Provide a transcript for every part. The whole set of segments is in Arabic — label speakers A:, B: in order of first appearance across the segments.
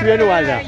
A: شويه نوالا.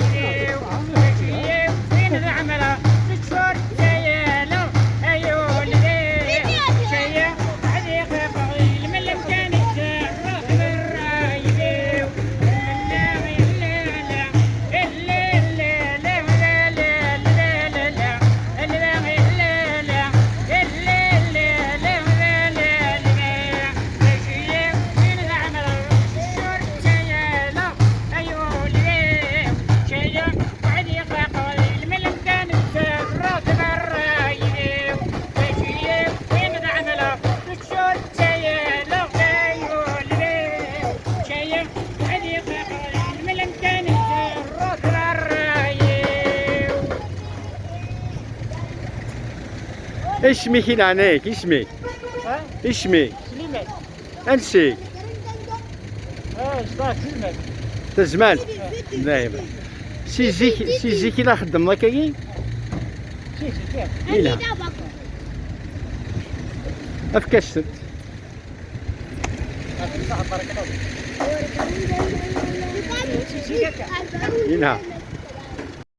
A: ايش ميك هنا عنيك؟ ايش ميك؟ ايش ميك؟
B: سليمان.
A: انسي
B: صداع سليمان.
A: تزمان. لا سي زيكي لا خدم لك كي؟
B: سي كيف؟
A: إلا افكشت.
B: صح بارك الله.
A: هنا